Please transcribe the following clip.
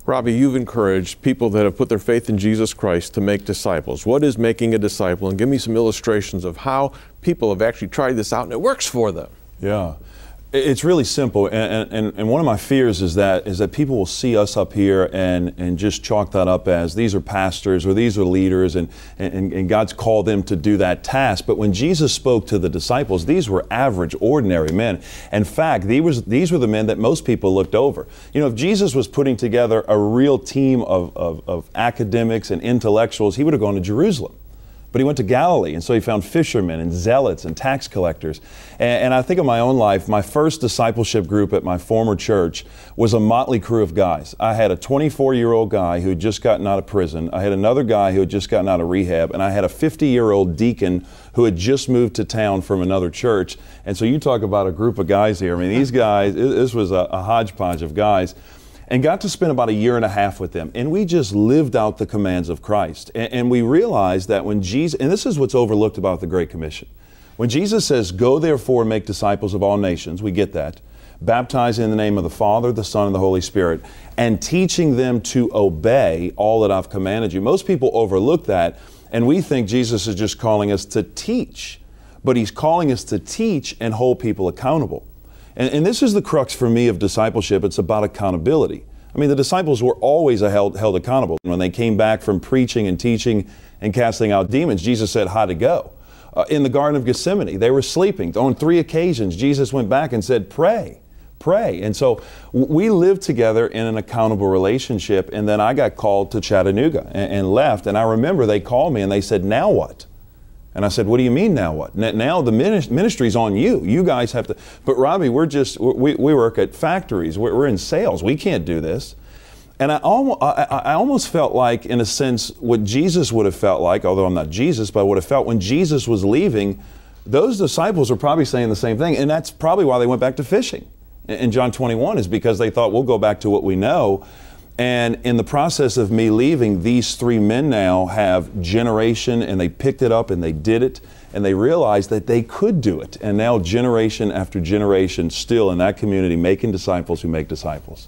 Robbie, you've encouraged people that have put their faith in Jesus Christ to make disciples. What is making a disciple? And give me some illustrations of how people have actually tried this out and it works for them. Yeah. It's really simple, and one of my fears is that people will see us up here and just chalk that up as these are pastors or these are leaders, and God's called them to do that task. But when Jesus spoke to the disciples, these were average, ordinary men. In fact, these were the men that most people looked over. You know, if Jesus was putting together a real team of academics and intellectuals, he would have gone to Jerusalem. But he went to Galilee, and so he found fishermen and zealots and tax collectors. And I think of my own life, my first discipleship group at my former church was a motley crew of guys. I had a 24-year-old guy who had just gotten out of prison. I had another guy who had just gotten out of rehab. And I had a 50-year-old deacon who had just moved to town from another church. And so you talk about a group of guys here. I mean, these guys, this was a hodgepodge of guys. And got to spend about a year and a half with them. And we just lived out the commands of Christ. And we realized that when Jesus, and this is what's overlooked about the Great Commission. When Jesus says, go therefore and make disciples of all nations, we get that. Baptizing in the name of the Father, the Son, and the Holy Spirit, and teaching them to obey all that I've commanded you. Most people overlook that, and we think Jesus is just calling us to teach. But He's calling us to teach and hold people accountable. And this is the crux for me of discipleship. It's about accountability. I mean, the disciples were always held accountable. When they came back from preaching and teaching and casting out demons, Jesus said how to go. In the Garden of Gethsemane, they were sleeping. On 3 occasions, Jesus went back and said, pray, pray. And so we lived together in an accountable relationship. And then I got called to Chattanooga and left. And I remember they called me and they said, now what? And I said, what do you mean now what? Now the ministry's on you. You guys have to. But Robbie, we work at factories. We're in sales. We can't do this. And I almost felt like, in a sense, what Jesus would have felt like, although I'm not Jesus, but I would have felt when Jesus was leaving, those disciples were probably saying the same thing. And that's probably why they went back to fishing. In John 21 is because they thought, we'll go back to what we know. And in the process of me leaving, these 3 men now have generation, and they picked it up and they did it, and they realized that they could do it. And now generation after generation still in that community making disciples who make disciples.